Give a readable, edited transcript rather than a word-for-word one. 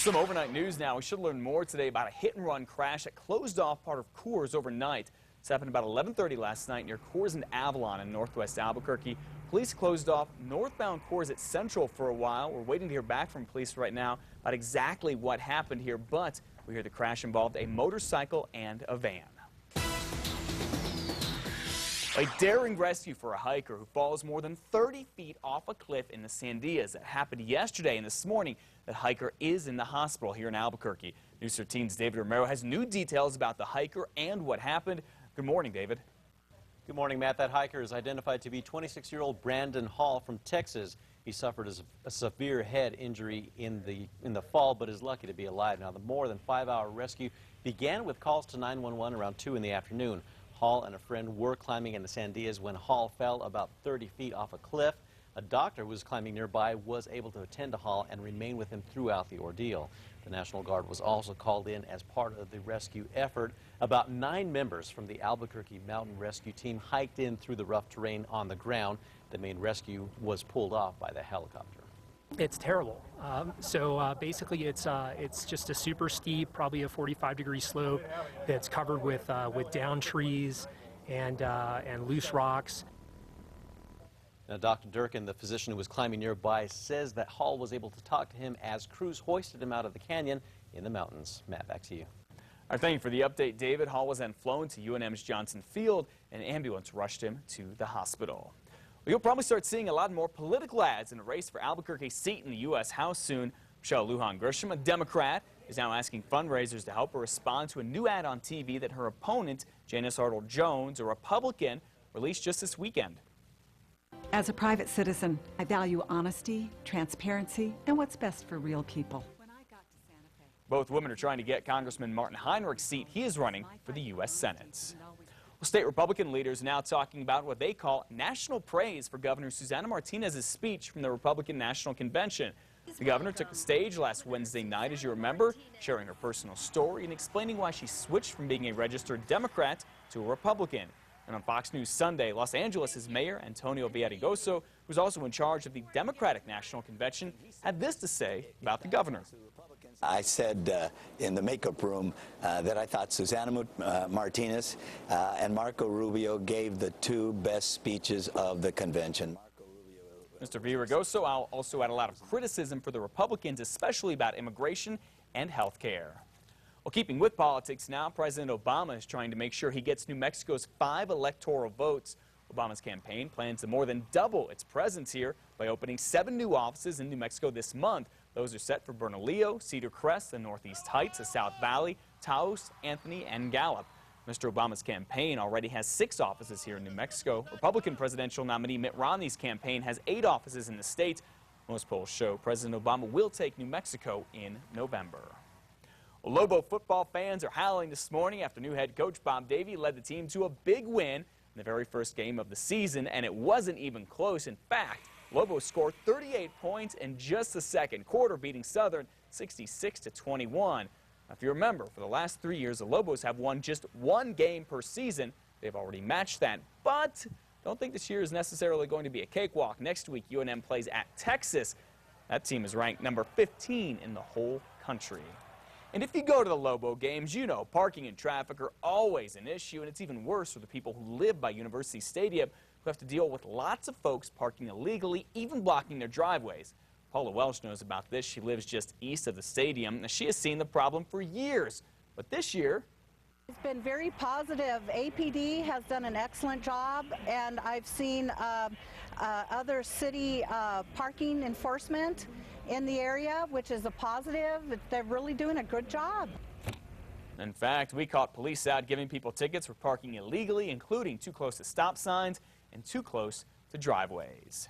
Some overnight news now. We should learn more today about a hit-and-run crash that closed off part of Coors overnight. This happened about 11:30 last night near Coors and Avalon in northwest Albuquerque. Police closed off northbound Coors at Central for a while. We're waiting to hear back from police right now about exactly what happened here, but we hear the crash involved a motorcycle and a van. A daring rescue for a hiker who falls more than 30 feet off a cliff in the Sandias. That happened yesterday and this morning. That hiker is in the hospital here in Albuquerque. News 13's David Romero has new details about the hiker and what happened. Good morning, David. Good morning, Matt. That hiker is identified to be 26-year-old Brandon Hall from Texas. He suffered a severe head injury in the fall, but is lucky to be alive. Now, the more than 5-hour rescue began with calls to 911 around 2 in the afternoon. Hall and a friend were climbing in the Sandias when Hall fell about 30 feet off a cliff. A doctor who was climbing nearby was able to attend to Hall and remain with him throughout the ordeal. The National Guard was also called in as part of the rescue effort. About 9 members from the Albuquerque Mountain Rescue Team hiked in through the rough terrain on the ground. The main rescue was pulled off by the helicopter. It's terrible. Basically, it's just a super steep, probably a 45-degree slope that's covered with down trees and loose rocks. Now, Dr. Durkin, the physician who was climbing nearby, says that Hall was able to talk to him as crews hoisted him out of the canyon in the mountains. Matt, back to you. All right, thank you for the update, David. Hall was then flown to UNM's Johnson Field. An ambulance rushed him to the hospital. Well, you'll probably start seeing a lot more political ads in a race for Albuquerque's seat in the U.S. House soon. Michelle Lujan Grisham, a Democrat, is now asking fundraisers to help her respond to a new ad on TV that her opponent, Janice Arnold-Jones, a Republican, released just this weekend. As a private citizen, I value honesty, transparency, and what's best for real people. Both women are trying to get Congressman Martin Heinrich's seat. He is running for the U.S. Senate. Well, state Republican leaders are now talking about what they call national praise for Governor Susana Martinez's speech from the Republican National Convention. The governor took the stage last Wednesday night, as you remember, sharing her personal story and explaining why she switched from being a registered Democrat to a Republican. And on Fox News Sunday, Los Angeles' Mayor Antonio Villaraigosa, who's also in charge of the Democratic National Convention, had this to say about the governor. I said in the makeup room that I thought Susana Martinez and Marco Rubio gave the 2 best speeches of the convention. Mr. Villaraigosa also had a lot of criticism for the Republicans, especially about immigration and health care. Well, keeping with politics now, President Obama is trying to make sure he gets New Mexico's 5 electoral votes. Obama's campaign plans to more than double its presence here by opening 7 new offices in New Mexico this month. Those are set for Bernalillo, Cedar Crest, the Northeast Heights, the South Valley, Taos, Anthony, and Gallup. Mr. Obama's campaign already has 6 offices here in New Mexico. Republican presidential nominee Mitt Romney's campaign has 8 offices in the state. Most polls show President Obama will take New Mexico in November. Well, Lobo football fans are howling this morning after new head coach Bob Davie led the team to a big win in the very first game of the season, and it wasn't even close. In fact, Lobos scored 38 points in just the second quarter, beating Southern 66-21. Now, if you remember, for the last 3 years, the Lobos have won just 1 game per season. They've already matched that, but don't think this year is necessarily going to be a cakewalk. Next week, UNM plays at Texas. That team is ranked number 15 in the whole country. And if you go to the Lobo games, you know parking and traffic are always an issue, and it's even worse for the people who live by University Stadium, who have to deal with lots of folks parking illegally, even blocking their driveways. Paula Welsh knows about this. She lives just east of the stadium. Now, she has seen the problem for years, but this year it's been very positive. APD has done an excellent job, and I've seen other city parking enforcement in the area, which is a positive. They're really doing a good job. In fact, we caught police out giving people tickets for parking illegally, including too close to stop signs and too close to driveways.